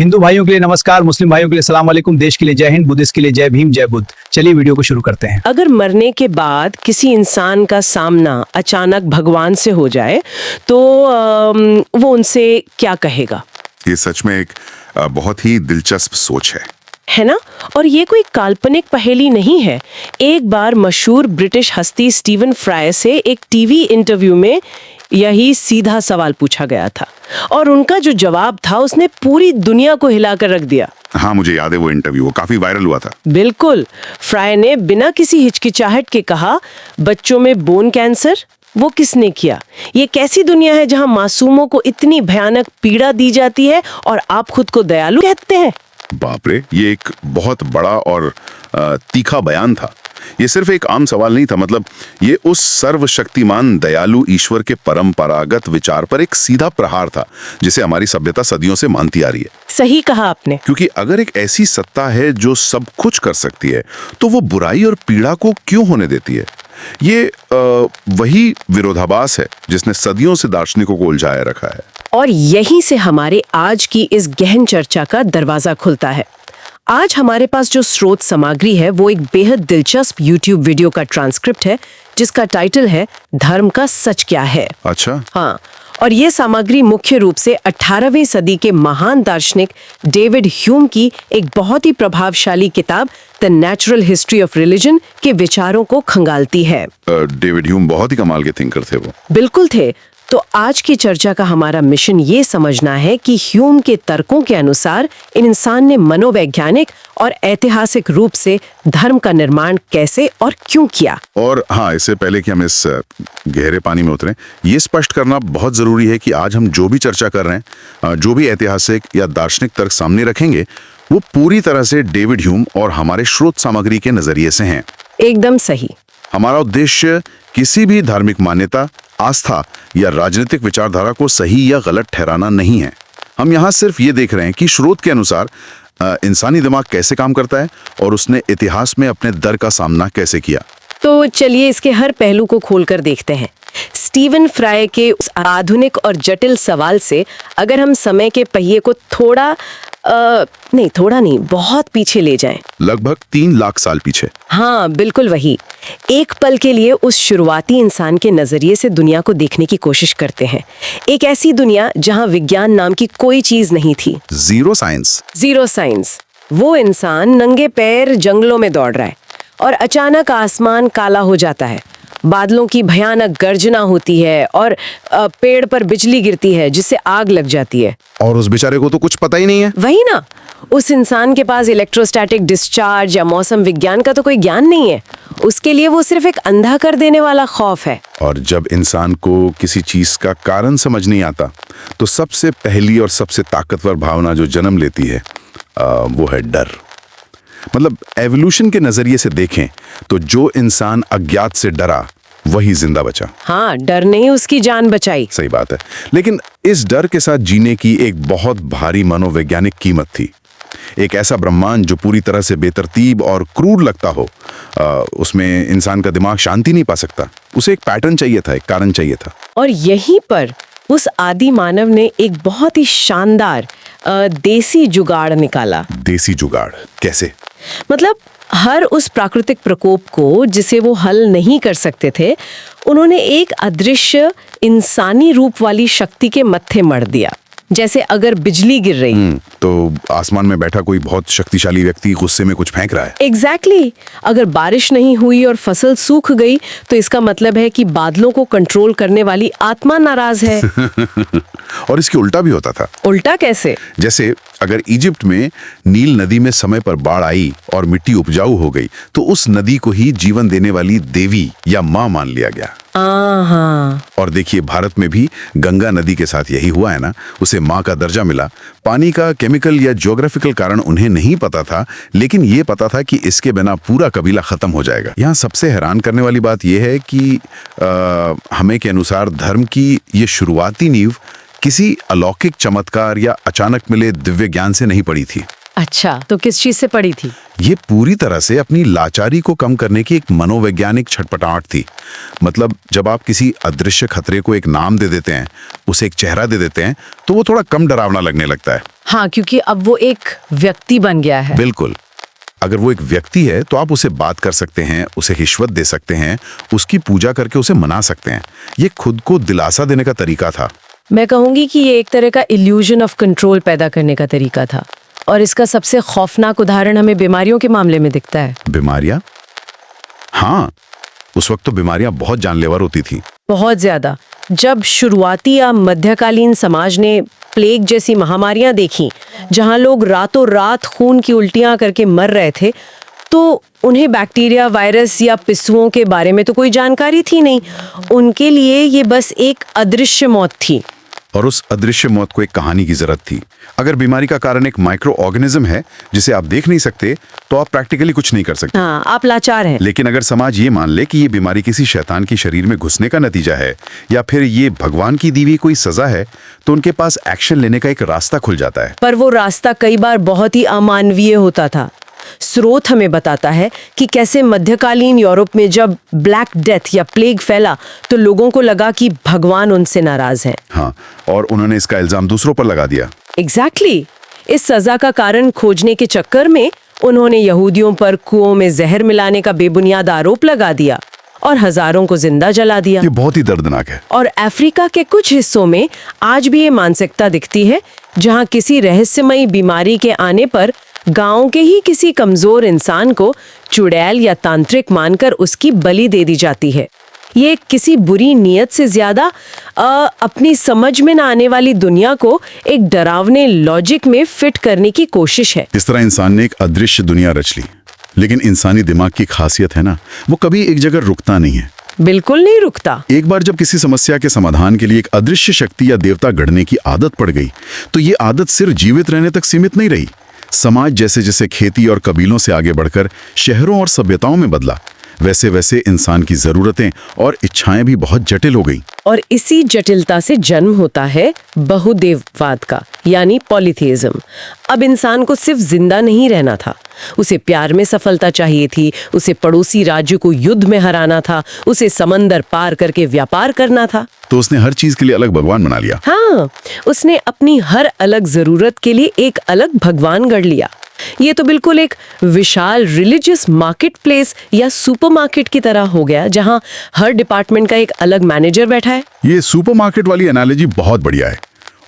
हिंदू भाइयों के लिए नमस्कार, मुस्लिम भाइयों के लिए सलाम वालेकुम, देश के लिए जय हिंद, बुद्धिस्ट के लिए जय भीम जय बुद्ध। चलिए वीडियो को शुरू करते हैं। अगर मरने के बाद किसी इंसान का सामना अचानक भगवान से हो जाए तो वो उनसे क्या कहेगा? ये सच में एक बहुत ही दिलचस्प सोच है ना? और ये कोई काल्पनिक पहेली नहीं है। एक बार मशहूर ब्रिटिश हस्ती स्टीवन फ्राय से एक टीवी इंटरव्यू में यही सीधा सवाल पूछा गया था और उनका जो जवाब था उसने पूरी दुनिया को हिलाकर रख दिया। हाँ, मुझे याद है वो इंटरव्यू, वो काफी वायरल हुआ था। बिल्कुल। फ्राय ने बिना किसी हिचकिचाहट के कहा, बच्चों में बोन कैंसर वो किसने किया? ये कैसी दुनिया है जहां मासूमों को इतनी भयानक पीड़ा दी जाती है और आप खुद को दयालु कहते हैं? बाप रे, ये एक बहुत बड़ा और तीखा बयान था। ये सिर्फ एक आम सवाल नहीं था, मतलब ये उस सर्वशक्तिमान दयालु ईश्वर के परंपरागत विचार पर एक सीधा प्रहार था जिसे हमारी सभ्यता सदियों से मानती आ रही है। सही कहा आपने। क्योंकि अगर एक ऐसी सत्ता है जो सब कुछ कर सकती है तो वो बुराई और पीड़ा को क्यों होने देती है? ये वही विरोधाभास है जिसने सदियों से दार्शनिकों को उलझाए रखा है। और यहीं से हमारे आज की इस गहन चर्चा का दरवाजा खुलता है। आज हमारे पास जो स्रोत सामग्री है वो एक बेहद दिलचस्प YouTube वीडियो का ट्रांसक्रिप्ट है जिसका टाइटल है धर्म का सच क्या है। अच्छा। हाँ, और ये सामग्री मुख्य रूप से 18वीं सदी के महान दार्शनिक डेविड ह्यूम की एक बहुत ही प्रभावशाली किताब the natural history of religion के विचारों को खंगालती है। डेविड ह्यूम बहुत ही कमाल के थिंकर थे वो। बिल्कुल थे। तो आज की चर्चा का हमारा मिशन ये समझना है कि ह्यूम के तर्कों के अनुसार इंसान ने मनोवैज्ञानिक और ऐतिहासिक रूप से धर्म का निर्माण कैसे और क्यों किया। और हाँ, इससे पहले कि हम इस गहरे पानी में उतरें, ये स्पष्ट करना बहुत जरूरी है कि आज हम जो भी चर्चा कर रहे हैं, जो भी ऐतिहासिक या दार्शनिक तर्क सामने रखेंगे, वो पूरी तरह से डेविड ह्यूम और हमारे स्रोत सामग्री के नजरिए से हैं। एकदम सही। हमारा उद्देश्य किसी भी धार्मिक मान्यता, आस्था या राजनीतिक विचारधारा को सही या गलत ठहराना नहीं है। हम यहाँ सिर्फ ये देख रहे हैं कि स्रोत के अनुसार इंसानी दिमाग कैसे काम करता है और उसने इतिहास में अपने डर का सामना कैसे किया। तो चलिए इसके हर पहलू को खोलकर देखते हैं। स्टीवन फ्राय के उस आधुनिक और जटिल सवाल से अगर हम समय के पहिए को थोड़ा नहीं बहुत पीछे ले जाएं। लगभग 3 लाख साल पीछे। हाँ, बिल्कुल वही। एक पल के लिए उस शुरुआती इंसान के नजरिए से दुनिया को देखने की कोशिश करते हैं। एक ऐसी दुनिया जहां विज्ञान नाम की कोई चीज नहीं थी। Zero science. वो इंसान नंगे पैर जंगलों में दौड़ रहा है और अचानक आसमान काला हो जाता है, बादलों की भयानक गर्जना होती है और पेड़ पर बिजली गिरती है जिससे आग लग जाती है। और उस बेचारे को तो कुछ पता ही नहीं है। वही ना, उस इंसान के पास इलेक्ट्रोस्टैटिक डिस्चार्ज या मौसम विज्ञान का तो कोई ज्ञान नहीं है। उसके लिए वो सिर्फ एक अंधा कर देने वाला खौफ है। और जब इंसान को किसी चीज का कारण समझ नहीं आता तो सबसे पहली और सबसे ताकतवर भावना जो जन्म लेती है वो है डर। मतलब एवोल्यूशन के नजरिए से देखें तो जो इंसान अज्ञात से डरा वही जिंदा बचा। हाँ, डर ने ही उसकी जान बचाई। सही बात है। लेकिन इस डर के साथ जीने की एक बहुत भारी मनोवैज्ञानिक कीमत थी। एक ऐसा ब्रह्मांड जो पूरी तरह से बेतरतीब और क्रूर लगता हो, उसमें इंसान का दिमाग शांति नहीं पा सकता। उसे एक पैटर्न चाहिए था, एक कारण चाहिए था। और यहीं पर उस आदि मानव ने एक बहुत ही शानदार देसी जुगाड़ निकाला। देसी जुगाड़ कैसे? मतलब हर उस प्राकृतिक प्रकोप को जिसे वो हल नहीं कर सकते थे, उन्होंने एक अदृश्य इंसानी रूप वाली शक्ति के मत्थे मढ़ दिया। जैसे अगर बिजली गिर रही तो आसमान में बैठा कोई बहुत शक्तिशाली व्यक्ति गुस्से में कुछ फेंक रहा है। एग्जैक्टली। अगर बारिश नहीं हुई और फसल सूख गई तो इसका मतलब है कि बादलों को कंट्रोल करने वाली आत्मा नाराज है। और इसके उल्टा भी होता था। उल्टा कैसे? जैसे अगर इजिप्ट में नील नदी में समय पर बाढ़ आई और मिट्टी उपजाऊ हो गई तो उस नदी को ही जीवन देने वाली देवी या माँ मान लिया गया। और देखिए, भारत में भी गंगा नदी के साथ यही हुआ है ना। उसे माँ का दर्जा मिला। पानी का केमिकल या ज्योग्राफिकल कारण उन्हें नहीं पता था, लेकिन ये पता था कि इसके बिना पूरा कबीला खत्म हो जाएगा। यहाँ सबसे हैरान करने वाली बात यह है कि हमें के अनुसार धर्म की ये शुरुआती नींव किसी अलौकिक चमत्कार या अचानक मिले दिव्य ज्ञान से नहीं पड़ी थी। अच्छा, तो किस चीज से पड़ी थी? ये पूरी तरह से अपनी लाचारी को कम करने की एक मनोवैज्ञानिक छटपटाहट थी। मतलब जब आप किसी अदृश्य खतरे को एक नाम दे देते हैं, उसे एक चेहरा दे देते हैं, तो वो थोड़ा कम डरावना लगने लगता है। हाँ, क्योंकि अब वो एक व्यक्ति बन गया है। बिल्कुल। अगर वो एक व्यक्ति है तो आप उसे बात कर सकते हैं, उसे रिश्वत दे सकते हैं, उसकी पूजा करके उसे मना सकते हैं। ये खुद को दिलासा देने का तरीका था। मैं कहूंगी कि ये एक तरह का इल्यूजन ऑफ कंट्रोल पैदा करने का तरीका था, और इसका सबसे खौफनाक उदाहरण हमें बीमारियों के मामले में दिखता है। बीमारियां? हाँ, उस वक्त तो बीमारियां बहुत जानलेवा होती थी। बहुत ज्यादा। जब शुरुआती या मध्यकालीन समाज ने प्लेग जैसी महामारियां देखी, जहां लोग रातों रात खून की उल्टियां करके मर रहे थे, तो उन्हें बैक्टीरिया, वायरस या पिस्सुओं के बारे में तो कोई जानकारी थी नहीं। उनके लिए ये बस एक अदृश्य मौत थी। और उस अदृश्य मौत को एक कहानी की जरूरत थी। अगर बीमारी का कारण एक माइक्रो ऑर्गेनिज्म है जिसे आप देख नहीं सकते, तो आप प्रैक्टिकली कुछ नहीं कर सकते। हाँ, आप लाचार हैं। लेकिन अगर समाज ये मान ले कि ये बीमारी किसी शैतान के शरीर में घुसने का नतीजा है, या फिर ये भगवान की दी हुई कोई सजा है, तो उनके पास एक्शन लेने का एक रास्ता खुल जाता है। पर वो रास्ता कई बार बहुत ही अमानवीय होता था। स्रोत हमें बताता है कि कैसे मध्यकालीन यूरोप में जब ब्लैक डेथ या प्लेग फैला, तो लोगों को लगा कि भगवान उनसे नाराज है। हाँ, और उन्होंने इसका इल्जाम दूसरों पर लगा दिया। एग्जैक्टली। इस सजा का कारण खोजने के चक्कर में उन्होंने यहूदियों पर कुओं में जहर मिलाने का बेबुनियाद आरोप लगा दिया और हजारों को जिंदा जला दिया। ये बहुत ही दर्दनाक है। और अफ्रीका के कुछ हिस्सों में आज भी ये मानसिकता दिखती है, जहां किसी रहस्यमयी बीमारी के आने पर गांव के ही किसी कमजोर इंसान को चुड़ैल या तांत्रिक मानकर उसकी बलि दे दी जाती है। ये किसी बुरी नीयत से ज्यादा अपनी समझ में ना आने वाली दुनिया को एक डरावने लॉजिक में फिट करने की कोशिश है। इस तरह इंसान ने एक अदृश्य दुनिया रच ली। लेकिन इंसानी दिमाग की खासियत है ना, वो कभी एक जगह रुकता नहीं है। बिल्कुल नहीं रुकता। एक बार जब किसी समस्या के समाधान के लिए एक अदृश्य शक्ति या देवता गढ़ने की आदत पड़ गई, तो ये आदत सिर्फ जीवित रहने तक सीमित नहीं रही। समाज जैसे जैसे खेती और कबीलों से आगे बढ़कर शहरों और सभ्यताओं में बदला, वैसे वैसे इंसान की जरूरतें और इच्छाएं भी बहुत जटिल हो गई। और इसी जटिलता से जन्म होता है बहुदेववाद का, यानी पॉलीथेइज्म। अब इंसान को सिर्फ जिंदा नहीं रहना था, उसे प्यार में सफलता चाहिए थी, उसे पड़ोसी राज्य को युद्ध में हराना था, उसे समंदर पार करके व्यापार करना था। तो उसने हर चीज के लिए अलग भगवान बना लिया। हाँ, उसने अपनी हर अलग जरूरत के लिए एक अलग भगवान गढ़ लिया। ये तो बिल्कुल एक विशाल रिलीजियस मार्केट प्लेस या सुपरमार्केट की तरह हो गया, जहां हर डिपार्टमेंट का एक अलग मैनेजर बैठा है। ये सुपरमार्केट वाली एनालॉजी बहुत बढ़िया है,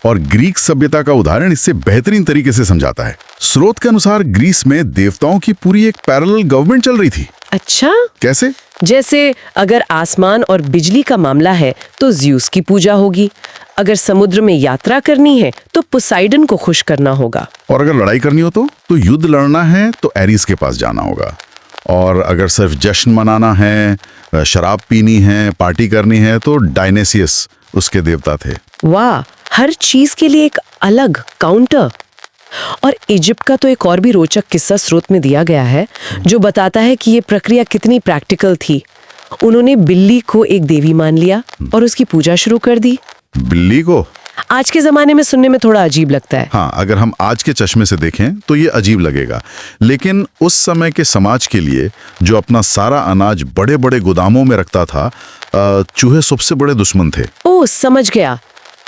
और ग्रीक सभ्यता का उदाहरण इससे बेहतरीन तरीके से समझाता है। स्रोत के अनुसार ग्रीस में देवताओं की पूरी एक पैरेलल गवर्नमेंट चल रही थी। अच्छा, कैसे? जैसे अगर आसमान और बिजली का मामला है तो ज्यूस की पूजा होगी, अगर समुद्र में यात्रा करनी है तो पोसाइडन को खुश करना होगा, और अगर लड़ाई करनी हो तो युद्ध लड़ना है तो एरीज के पास जाना होगा, और अगर सिर्फ जश्न मनाना है, शराब पीनी है, पार्टी करनी है, तो डायनेसियस उसके देवता थे। वाह, हर चीज के लिए एक अलग काउंटर। और इजिप्ट का तो एक और भी रोचक किस्सा स्रोत में दिया गया है, जो बताता है कि ये प्रक्रिया कितनी प्रैक्टिकल थी। उन्होंने बिल्ली को एक देवी मान लिया और उसकी पूजा शुरू कर दी। बिल्ली को? आज के जमाने में सुनने में थोड़ा अजीब लगता है। हाँ, अगर हम आज के चश्मे से देखें तो ये अजीब लगेगा, लेकिन उस समय के समाज के लिए, जो अपना सारा अनाज बड़े बड़े गोदामों में रखता था, चूहे सबसे बड़े दुश्मन थे। ओह, समझ गया।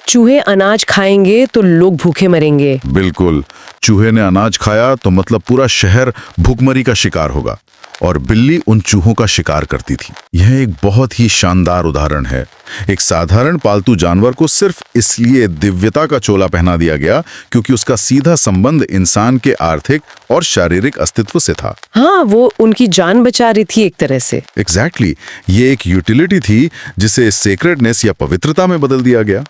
चूहे अनाज खाएंगे तो लोग भूखे मरेंगे। बिल्कुल, चूहे ने अनाज खाया तो मतलब पूरा शहर भूखमरी का शिकार होगा, और बिल्ली उन चूहों का शिकार करती थी। यह एक बहुत ही शानदार उदाहरण है। एक साधारण पालतू जानवर को सिर्फ इसलिए दिव्यता का चोला पहना दिया गया क्योंकि उसका सीधा संबंध इंसान के आर्थिक और शारीरिक अस्तित्व से था। हाँ, वो उनकी जान बचा रही थी एक तरह से। एग्जैक्टली, ये एक यूटिलिटी थी जिसे सेक्रेडनेस या पवित्रता में बदल दिया गया।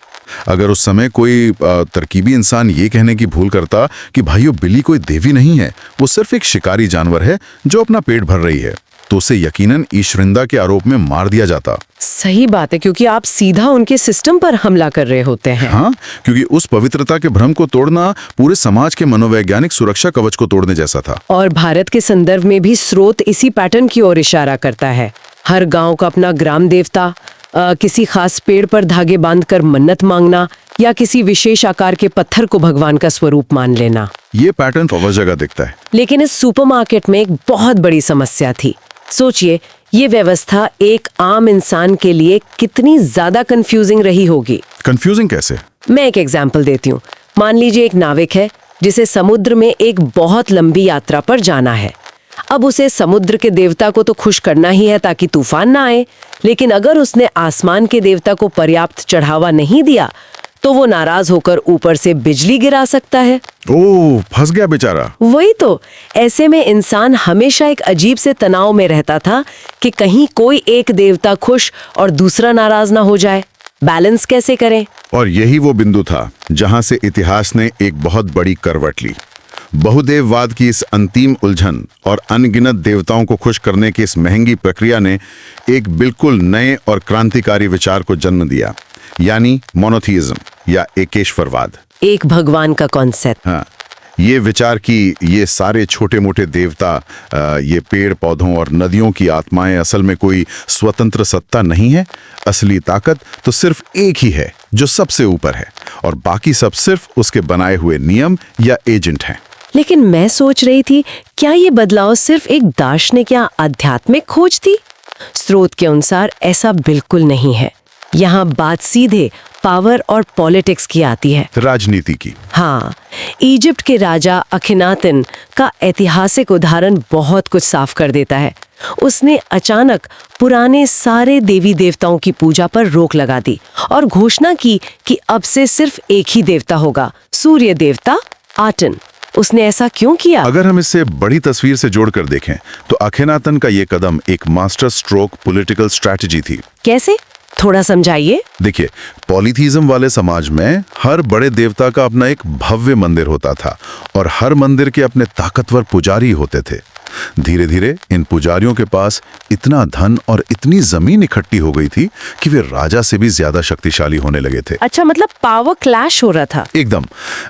अगर उस समय कोई तरकीबी इंसान ये कहने की भूल करता कि भाइयों, बिल्ली कोई देवी नहीं है, वो सिर्फ एक शिकारी जानवर है जो अपना पेट भर रही है, तो उसे यकीनन ईश्वरिंदा के आरोप में मार दिया जाता। सही बात है, क्योंकि आप सीधा उनके सिस्टम पर हमला कर रहे होते हैं। हाँ, क्योंकि उस पवित्रता के भ्रम को तोड़ना पूरे समाज के मनोवैज्ञानिक सुरक्षा कवच को तोड़ने जैसा था। और भारत के संदर्भ में भी स्रोत इसी पैटर्न की ओर इशारा करता है। हर गांव का अपना ग्राम देवता, किसी खास पेड़ पर धागे बांधकर मन्नत मांगना, या किसी विशेष आकार के पत्थर को भगवान का स्वरूप मान लेना। ये पैटर्न बहुत जगह दिखता है। लेकिन इस सुपरमार्केट में एक बहुत बड़ी समस्या थी। सोचिए, ये व्यवस्था एक आम इंसान के लिए कितनी ज्यादा कंफ्यूजिंग रही होगी। कंफ्यूजिंग कैसे? मैं एक एग्जाम्पल देती हूँ। मान लीजिए एक नाविक है जिसे समुद्र में एक बहुत लंबी यात्रा पर जाना है। अब उसे समुद्र के देवता को तो खुश करना ही है ताकि तूफान ना आए, लेकिन अगर उसने आसमान के देवता को पर्याप्त चढ़ावा नहीं दिया तो वो नाराज होकर ऊपर से बिजली गिरा सकता है। ओह, फंस गया बेचारा। वही तो। ऐसे में इंसान हमेशा एक अजीब से तनाव में रहता था कि कहीं कोई एक देवता खुश और दूसरा नाराज ना हो जाए। बैलेंस कैसे करें? और यही वो बिंदु था जहां से इतिहास ने एक बहुत बड़ी करवट ली। बहुदेववाद की इस अंतिम उलझन और अनगिनत देवताओं को खुश करने की इस महंगी प्रक्रिया ने एक बिल्कुल नए और क्रांतिकारी विचार को जन्म दिया, यानी मोनोथीइज्म या एकेश्वरवाद। एक भगवान का कॉन्सेप्ट। हाँ, ये विचार कि ये सारे छोटे मोटे देवता, ये पेड़ पौधों और नदियों की आत्माएं असल में कोई स्वतंत्र सत्ता नहीं है। असली ताकत तो सिर्फ एक ही है जो सबसे ऊपर है, और बाकी सब सिर्फ उसके बनाए हुए नियम या एजेंट हैं। लेकिन मैं सोच रही थी, क्या ये बदलाव सिर्फ एक दार्शनिक या आध्यात्मिक खोज थी? स्रोत के अनुसार ऐसा बिल्कुल नहीं है। यहाँ बात सीधे पावर और पॉलिटिक्स की आती है, राजनीति की। हाँ, इजिप्ट के राजा अखिनातन का ऐतिहासिक उदाहरण बहुत कुछ साफ कर देता है। उसने अचानक पुराने सारे देवी देवताओं की पूजा पर रोक लगा दी और घोषणा की कि अब से सिर्फ एक ही देवता होगा, सूर्य देवता आटन। उसने ऐसा क्यों किया? अगर हम इसे बड़ी तस्वीर से जोड़कर देखें तो अखिनातन का ये कदम एक मास्टर स्ट्रोक पॉलिटिकल स्ट्रैटेजी थी। कैसे? थोड़ा समझाइए। देखिए, पॉलीथीज्म वाले समाज में हर बड़े देवता का अपना एक भव्य मंदिर होता था और हर मंदिर के अपने ताकतवर पुजारी होते थे। धीरे धीरे इन पुजारियों के पास इतना धन और इतनी जमीन इकट्ठी हो गई थी कि वे राजा से भी ज्यादा शक्तिशाली होने लगे थे। अच्छा, मतलब पावर क्लैश हो रहा था। एकदम।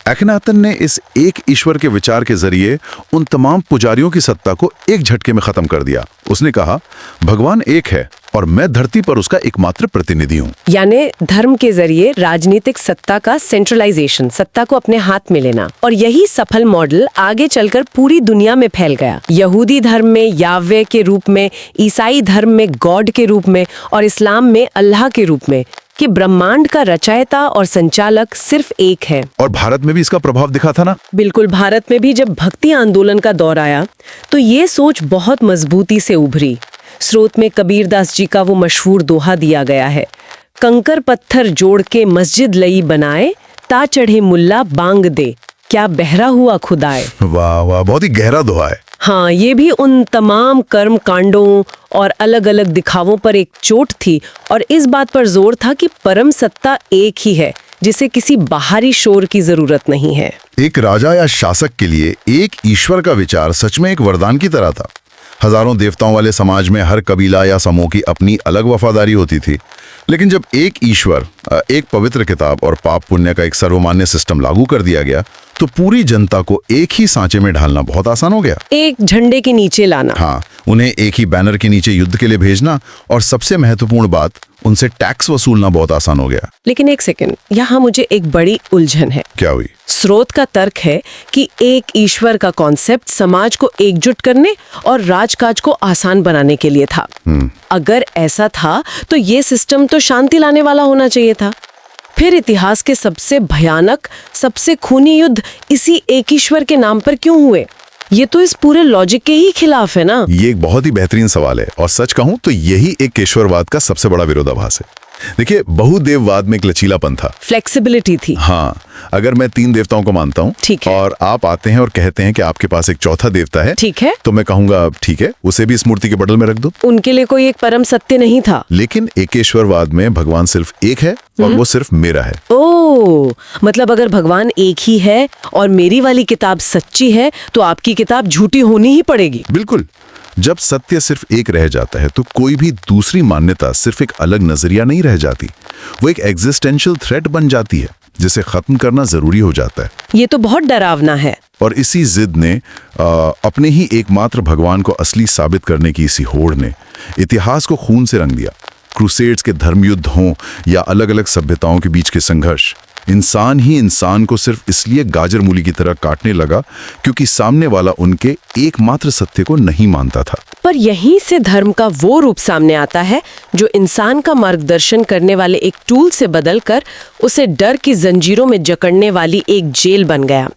अखिनातन ने इस एक ईश्वर के विचार के जरिए उन तमाम पुजारियों की सत्ता को एक झटके में खत्म कर दिया। उसने कहा, भगवान एक है और मैं धरती पर उसका एकमात्र प्रतिनिधि हूँ। यानी धर्म के जरिए राजनीतिक सत्ता का सेंट्रलाइजेशन, सत्ता को अपने हाथ में लेना। और यही सफल मॉडल आगे चलकर पूरी दुनिया में फैल गया। यहूदी धर्म में याह्वे के रूप में, ईसाई धर्म में गॉड के रूप में, और इस्लाम में अल्लाह के रूप में, कि ब्रह्मांड का रचयिता और संचालक सिर्फ एक है। और भारत में भी इसका प्रभाव दिखा था ना? बिल्कुल। भारत में भी जब भक्ति आंदोलन का दौर आया तो ये सोच बहुत मजबूती से उभरी। स्रोत में कबीरदास जी का वो मशहूर दोहा दिया गया है, कंकर पत्थर जोड़ के मस्जिद लई बनाए, ता चढ़े मुल्ला बांग दे, क्या बहरा हुआ खुदाए। वाह वाह, बहुत ही गहरा दोहा है। हाँ, ये भी उन तमाम कर्म कांडों और अलग अलग दिखावों पर एक चोट थी, और इस बात पर जोर था कि परम सत्ता एक ही है, जिसे किसी बाहरी शोर की जरूरत नहीं है। एक राजा या शासक के लिए एक ईश्वर का विचार सच में एक वरदान की तरह था। हजारों देवताओं वाले समाज में हर कबीला या समूह की अपनी अलग वफादारी होती थी, लेकिन जब एक ईश्वर, एक पवित्र किताब और पाप पुण्य का एक सर्वमान्य सिस्टम लागू कर दिया गया तो पूरी जनता को एक ही सांचे में ढालना बहुत आसान हो गया। एक झंडे के नीचे लाना। हाँ, उन्हें एक ही बैनर के नीचे युद्ध के लिए भेजना, और सबसे महत्वपूर्ण बात, उनसे टैक्स वसूलना बहुत आसान हो गया। लेकिन एक सेकंड, यहाँ मुझे एक बड़ी उलझन है। क्या हुई? स्रोत का तर्क है कि एक ईश्वर का कॉन्सेप्ट समाज को एकजुट करने और राजकाज को आसान बनाने के लिए था। अगर ऐसा था तो ये सिस्टम तो शांति लाने वाला होना चाहिए था। फिर इतिहास के सबसे भयानक, सबसे खूनी युद्ध इसी एक ईश्वर के नाम पर क्यों हुए? ये तो इस पूरे लॉजिक के ही खिलाफ है ना। ये एक बहुत ही बेहतरीन सवाल है, और सच कहूं तो यही एक ईश्वरवाद का सबसे बड़ा विरोधाभास है। देखिए, बहुदेववाद में एक लचीलापन था, फ्लेक्सिबिलिटी थी। हाँ, अगर मैं 3 देवताओं को मानता हूँ, ठीक है, और आप आते हैं और कहते हैं कि आपके पास एक चौथा देवता है, ठीक है, तो मैं कहूंगा ठीक है, उसे भी इस मूर्ति के बदल में रख दो। उनके लिए कोई एक परम सत्य नहीं था। लेकिन एकेश्वरवाद में भगवान सिर्फ एक है और वो सिर्फ मेरा है। ओह, मतलब अगर भगवान एक ही है और मेरी वाली किताब सच्ची है तो आपकी किताब झूठी होनी ही पड़ेगी। बिल्कुल। जब सत्य सिर्फ एक रह जाता है तो कोई भी दूसरी मान्यता सिर्फ एक अलग नजरिया नहीं रह जाती, वो एक एग्जिस्टेंशियल थ्रेट बन जाती है, जिसे खत्म करना जरूरी हो जाता है। ये तो बहुत डरावना है। और इसी जिद ने, अपने ही एकमात्र भगवान को असली साबित करने की इसी होड़ ने इतिहास को खून से रंग दिया। क्रूसेड्स के धर्मयुद्ध हों या अलग अलग सभ्यताओं के बीच के संघर्ष, इंसान ही इंसान को सिर्फ इसलिए गाजर मूली की तरह काटने लगा क्योंकि सामने वाला उनके एकमात्र सत्य को नहीं मानता था। पर यहीं से धर्म का वो रूप सामने आता है जो इंसान का मार्गदर्शन करने वाले एक टूल से बदलकर उसे डर की जंजीरों में जकड़ने वाली एक जेल बन गया।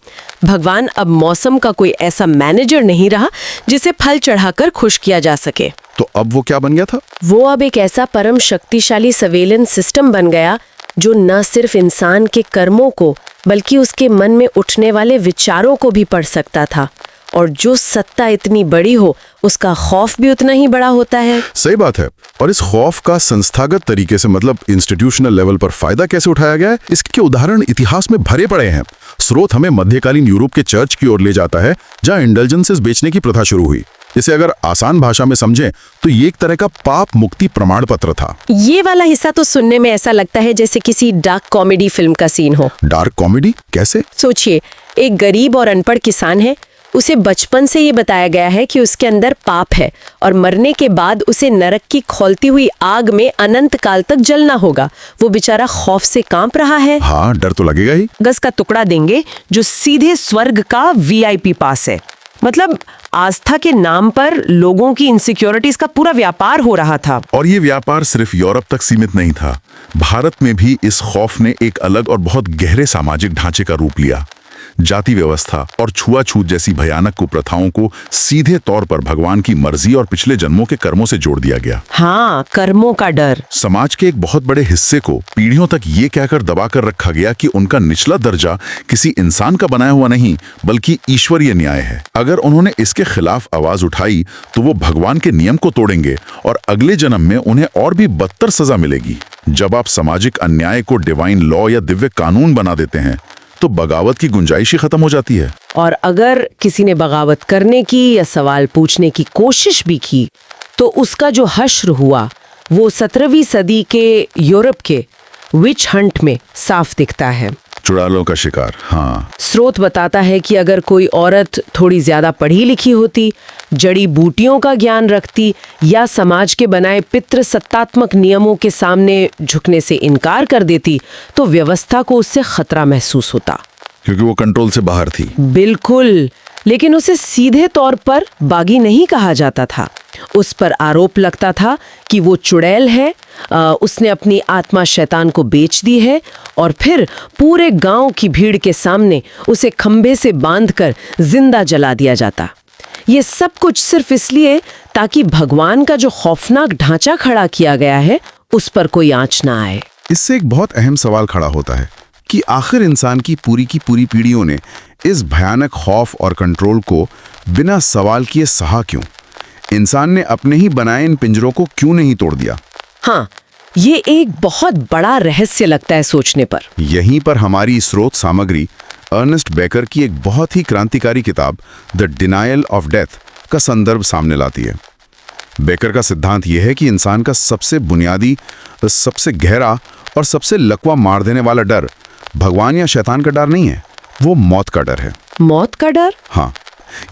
भगवान अब मौसम का कोई ऐसा मैनेजर नहीं रहा जिसे फल चढ़ाकर खुश किया जा सके। तो अब वो क्या बन गया था? वो अब एक ऐसा परम शक्तिशाली सर्वेलेंस सिस्टम बन गया जो न सिर्फ इंसान के कर्मों को बल्कि उसके मन में उठने वाले विचारों को भी पढ़ सकता था। और जो सत्ता इतनी बड़ी हो उसका खौफ भी उतना ही बड़ा होता है। सही बात है। और इस खौफ का संस्थागत तरीके से मतलब इंस्टीट्यूशनल लेवल पर फायदा कैसे उठाया गया है, इसके उदाहरण इतिहास में भरे पड़े हैं। स्रोत हमें मध्यकालीन यूरोप के चर्च की ओर ले जाता है जहां इंडल्जेंसेस बेचने की प्रथा शुरू हुई। इसे अगर आसान भाषा में समझें तो ये एक तरह का पाप मुक्ति प्रमाण पत्र था। ये वाला हिस्सा तो सुनने में ऐसा लगता है जैसे किसी डार्क कॉमेडी फिल्म का सीन हो। डार्क कॉमेडी कैसे? सोचिए, एक गरीब और अनपढ़ किसान है। उसे बचपन से ये बताया गया है कि उसके अंदर पाप है और मरने के बाद उसे नरक की खौलती हुई आग में अनंत काल तक जलना होगा। वो बेचारा खौफ से कांप रहा है। हाँ, डर तो लगेगा ही। गज का टुकड़ा देंगे जो सीधे स्वर्ग का वीआईपी पास है। मतलब आस्था के नाम पर लोगों की इनसिक्योरिटीज का पूरा व्यापार हो रहा था। और ये व्यापार सिर्फ यूरोप तक सीमित नहीं था। भारत में भी इस खौफ ने एक अलग और बहुत गहरे सामाजिक ढांचे का रूप लिया। जाति व्यवस्था और छुआछूत जैसी भयानक कुप्रथाओं को सीधे तौर पर भगवान की मर्जी और पिछले जन्मों के कर्मों से जोड़ दिया गया। हाँ, कर्मों का डर। समाज के एक बहुत बड़े हिस्से को पीढ़ियों तक ये कहकर दबा कर रखा गया कि उनका निचला दर्जा किसी इंसान का बनाया हुआ नहीं बल्कि ईश्वरीय न्याय है। अगर उन्होंने इसके खिलाफ आवाज उठाई तो वो भगवान के नियम को तोड़ेंगे और अगले जन्म में उन्हें और भी बदतर सजा मिलेगी। जब आप सामाजिक अन्याय को डिवाइन लॉ या दिव्य कानून बना देते हैं तो बगावत की गुंजाइश ही खत्म हो जाती है। और अगर किसी ने बगावत करने की या सवाल पूछने की कोशिश भी की तो उसका जो हश्र हुआ वो 17वीं सदी के यूरोप के विच हंट में साफ दिखता है। चुड़ैलों का शिकार। हाँ, स्रोत बताता है कि अगर कोई औरत थोड़ी ज्यादा पढ़ी लिखी होती, जड़ी बूटियों का ज्ञान रखती या समाज के बनाए पितृ सत्तात्मक नियमों के सामने झुकने से इनकार कर देती तो व्यवस्था को उससे खतरा महसूस होता, क्योंकि वो कंट्रोल से बाहर थी। बिल्कुल, लेकिन उसे सीधे तौर पर बागी नहीं कहा जाता था। उस पर आरोप लगता था कि वो चुड़ैल है, उसने अपनी आत्मा शैतान को बेच दी है और फिर पूरे गांव की भीड़ के सामने उसे खंबे से बांधकर जिंदा जला दिया जाता। ये सब कुछ सिर्फ इसलिए ताकि भगवान का जो खौफनाक ढांचा खड़ा किया गया है उस पर कोई आंच ना आए। इससे एक बहुत अहम सवाल खड़ा होता है कि आखिर इंसान की पूरी पीढ़ियों ने इस भयानक खौफ और कंट्रोल को बिना सवाल किए सहा क्यों? इंसान ने अपने ही बनाए इन पिंजरों को क्यों नहीं तोड़ दिया? हाँ, ये एक बहुत बड़ा रहस्य लगता है सोचने पर। यहीं पर हमारी स्रोत सामग्री अर्नेस्ट बेकर की एक बहुत ही क्रांतिकारी किताब द डिनायल ऑफ डेथ का संदर्भ सामने लाती है। बेकर का सिद्धांत यह है कि इंसान का सबसे बुनियादी, सबसे गहरा और सबसे लकवा मार देने वाला डर भगवान या शैतान का डर नहीं है, वो मौत का डर है। मौत का डर? हाँ,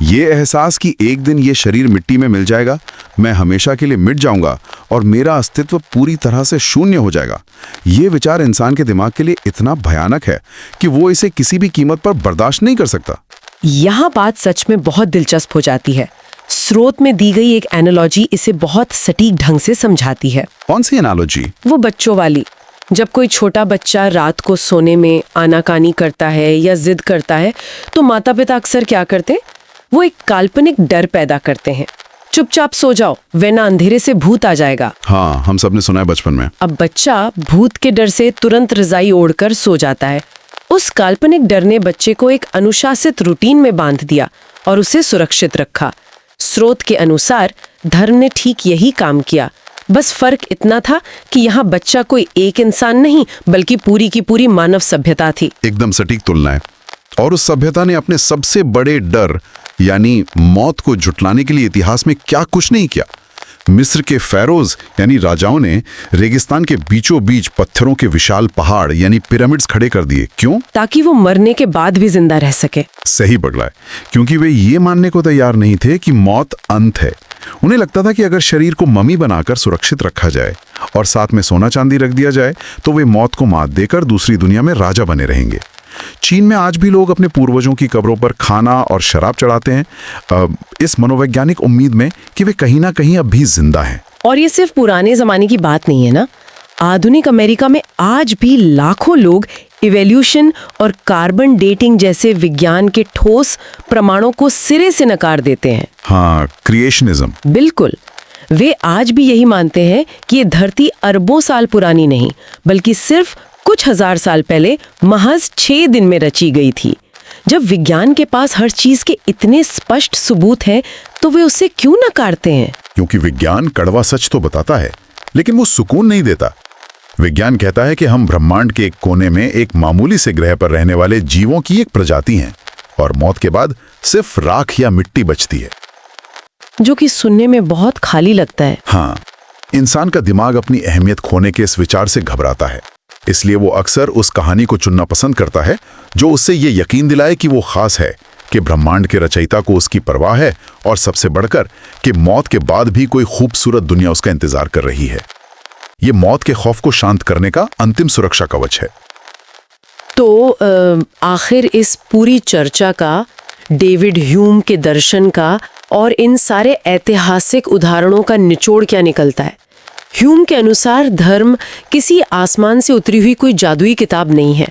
ये एहसास कि एक दिन ये शरीर मिट्टी में मिल जाएगा, मैं हमेशा के लिए मिट जाऊंगा और मेरा अस्तित्व पूरी तरह से शून्य हो जाएगा। ये विचार इंसान के दिमाग के लिए इतना भयानक है कि वो इसे किसी भी कीमत पर बर्दाश्त नहीं कर सकता। यहाँ बात सच में बहुत दिलचस्प हो जाती है। स्रोत में दी गई एक एनालॉजी इसे बहुत सटीक ढंग से समझाती है। कौन सी एनालॉजी? वो बच्चों वाली। जब कोई छोटा बच्चा रात को सोने में आनाकानी करता है या जिद करता है तो माता पिता अक्सर क्या करते हैं? वो एक काल्पनिक डर पैदा करते हैं, चुपचाप सो जाओ वरना अंधेरे से भूत आ जाएगा। हाँ, हम सब ने सुना है बचपन में। अब बच्चा भूत के डर से तुरंत रजाई ओढ़कर सो जाता है। उस काल्पनिक डर ने बच्चे को एक अनुशासित रूटीन में बांध दिया और उसे सुरक्षित रखा। स्रोत के अनुसार धर्म ने ठीक यही काम किया, बस फर्क इतना था कि यहाँ बच्चा कोई एक इंसान नहीं बल्कि पूरी की पूरी मानव सभ्यता थी। एकदम सटीक तुलना है। और उस सभ्यता ने अपने सबसे बड़े डर यानी मौत को झुटलाने के लिए इतिहास में क्या कुछ नहीं किया। मिस्र के फैरोज यानी राजाओं ने रेगिस्तान के बीचों बीच पत्थरों के विशाल पहाड़ यानी पिरामिड्स खड़े कर दिए। क्यों? ताकि वो मरने के बाद भी जिंदा रह सके। सही पकड़ा है, क्योंकि वे ये मानने को तैयार नहीं थे कि मौत अंत है, उन्हें लगता था कि अगर शरीर को मम्मी बनाकर सुरक्षित रखा जाए और साथ में सोना चांदी रख दिया जाए तो वे मौत को मात देकर दूसरी दुनिया में राजा बने रहेंगे। चीन में आज भी लोग अपने पूर्वजों की कब्रों पर खाना और शराब चढ़ाते हैं, इस मनोवैज्ञानिक उम्मीद में कि वे कहीं ना कहीं अब भी जिंदा हैं। और ये सिर्फ पुराने जमाने की बात नहीं है ना, आधुनिक अमेरिका में आज भी लाखों लोग इवोल्यूशन और कार्बन डेटिंग जैसे विज्ञान के ठोस प्रमाणों को सिरे से नकार देते हैं। हाँ, क्रिएशनिज्म। बिल्कुल, वे आज भी यही मानते हैं कि ये धरती अरबों साल पुरानी नहीं बल्कि सिर्फ कुछ हजार साल पहले महज 6 दिन में रची गई थी। जब विज्ञान के पास हर चीज के इतने स्पष्ट सबूत हैं, तो वे उसे क्यों नकारते हैं? क्योंकि विज्ञान कड़वा सच तो बताता है, लेकिन वो सुकून नहीं देता। विज्ञान कहता है कि हम ब्रह्मांड के एक कोने में एक मामूली से ग्रह पर रहने वाले जीवों की एक प्रजाति हैं और मौत के बाद सिर्फ राख या मिट्टी बचती है, जो कि सुनने में बहुत खाली लगता है। हाँ, इंसान का दिमाग अपनी अहमियत खोने के इस विचार से घबराता है, इसलिए वो अक्सर उस कहानी को चुनना पसंद करता है जो उससे ये यकीन दिलाए कि वो खास है, कि ब्रह्मांड के रचयिता को उसकी परवाह है और सबसे बढ़कर कि मौत के बाद भी कोई खूबसूरत दुनिया उसका इंतजार कर रही है। ये मौत के खौफ को शांत करने का अंतिम सुरक्षा कवच है। तो आखिर इस पूरी चर्चा का, डेविड ह्यूम के दर्शन का और इन सारे ऐतिहासिक उदाहरणों का निचोड़ क्या निकलता है? ह्यूम के अनुसार धर्म किसी आसमान से उतरी हुई कोई जादुई किताब नहीं है।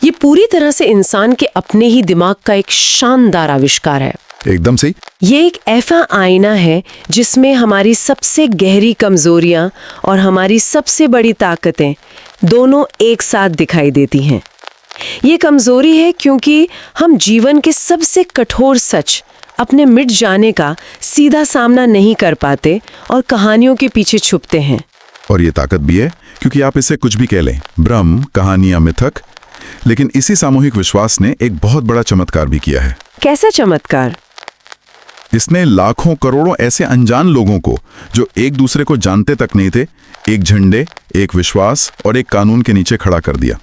ये पूरी तरह से इंसान के अपने ही दिमाग का एक शानदार आविष्कार है। एकदम सही। ये एक ऐसा आईना है जिसमें हमारी सबसे गहरी कमजोरियां और हमारी सबसे बड़ी ताकतें दोनों एक साथ दिखाई देती हैं। ये कमजोरी है क्योंकि हम जीवन के सबसे कठोर सच, अपने मिट जाने का सीधा सामना नहीं कर पाते और कहानियों के पीछे छुपते हैं। और ये ताकत भी है क्योंकि आप इसे कुछ भी कह लें, भ्रम, कहानी या मिथक, लेकिन इसी सामूहिक विश्वास ने एक बहुत बड़ा चमत्कार भी किया है। कैसा चमत्कार? इसने लाखों करोड़ों ऐसे अनजान लोगों को, जो एक दूसरे को जानते तक नहीं थे, एक झंडे, एक विश्वास और एक कानून के नीचे खड़ा कर दिया।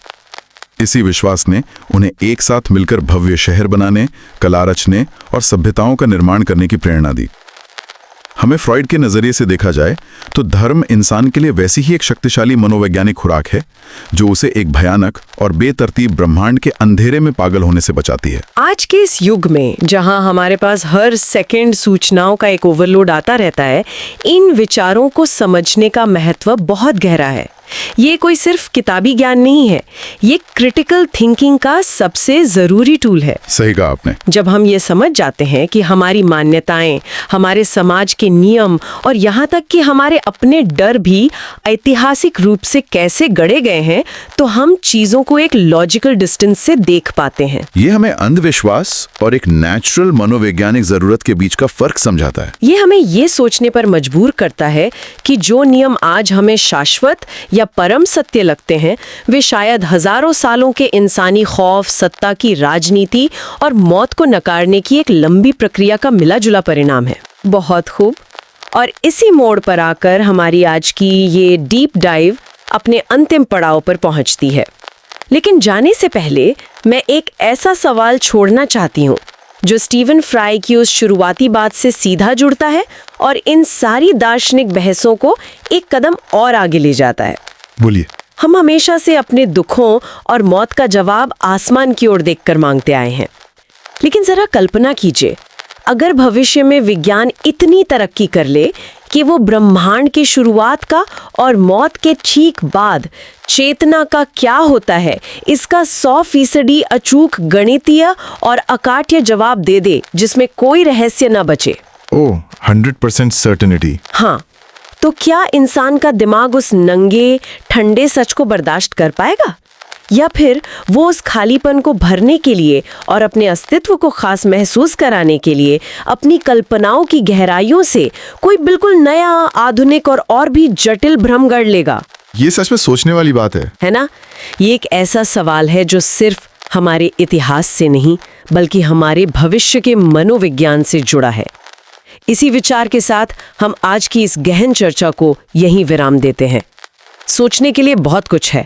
इसी विश्वास ने उन्हें एक साथ मिलकर भव्य शहर बनाने, कला रचने और सभ्यताओं का निर्माण करने की प्रेरणा दी। हमें फ्रॉइड के नजरिए से देखा जाए तो धर्म इंसान के लिए वैसी ही एक शक्तिशाली मनोवैज्ञानिक खुराक है जो उसे एक भयानक और बेतरतीब ब्रह्मांड के अंधेरे में पागल होने से बचाती है। आज के इस युग में जहां हमारे पास हर सेकंड सूचनाओं का एक ओवरलोड आता रहता है, इन विचारों को समझने का महत्व बहुत गहरा है। ये कोई सिर्फ किताबी ज्ञान नहीं है, ये क्रिटिकल थिंकिंग का सबसे जरूरी टूल है। सही कहा आपने। जब हम ये समझ जाते हैं कि हमारी मान्यताएं, हमारे समाज के नियम और यहाँ तक कि हमारे अपने डर भी ऐतिहासिक रूप से कैसे गढ़े गए हैं, तो हम चीजों को एक लॉजिकल डिस्टेंस से देख पाते हैं। ये हमें अंधविश्वास और एक नेचुरल मनोवैज्ञानिक जरूरत के बीच का फर्क समझाता है। ये हमें ये सोचने पर मजबूर करता है कि जो नियम आज हमें शाश्वत या परम सत्य लगते हैं, वे शायद हजारों सालों के इंसानी खौफ, सत्ता की राजनीति और मौत को नकारने की एक लंबी प्रक्रिया का मिला-जुला परिणाम है। बहुत खूब। और इसी मोड़ पर आकर हमारी आज की ये डीप डाइव अपने अंतिम पड़ाव पर पहुंचती है। लेकिन जाने से पहले मैं एक ऐसा सवाल छोड़ना चाहती हूँ जो स्टीवन फ्राई की उस शुरुआती बात से सीधा जुड़ता है और इन सारी दार्शनिक बहसों को एक कदम और आगे ले जाता है। बोलिए। हम हमेशा से अपने दुखों और मौत का जवाब आसमान की ओर देखकर मांगते आए हैं, लेकिन जरा कल्पना कीजिए, अगर भविष्य में विज्ञान इतनी तरक्की कर ले कि वो ब्रह्मांड की शुरुआत का और मौत के ठीक बाद चेतना का क्या होता है इसका 100% अचूक गणितीय और अकाट्य जवाब दे दे, जिसमें कोई रहस्य न बचे। ओह, 100% सर्टेनिटी। हाँ, तो क्या इंसान का दिमाग उस नंगे ठंडे सच को बर्दाश्त कर पाएगा, या फिर वो उस खालीपन को भरने के लिए और अपने अस्तित्व को खास महसूस कराने के लिए अपनी कल्पनाओं की गहराइयों से कोई बिल्कुल नया, आधुनिक और भी जटिल भ्रम गढ़ लेगा? ये सच में सोचने वाली बात है ना? ये एक ऐसा सवाल है जो सिर्फ हमारे इतिहास से नहीं बल्कि हमारे भविष्य के मनोविज्ञान से जुड़ा है। इसी विचार के साथ हम आज की इस गहन चर्चा को यहीं विराम देते हैं। सोचने के लिए बहुत कुछ है,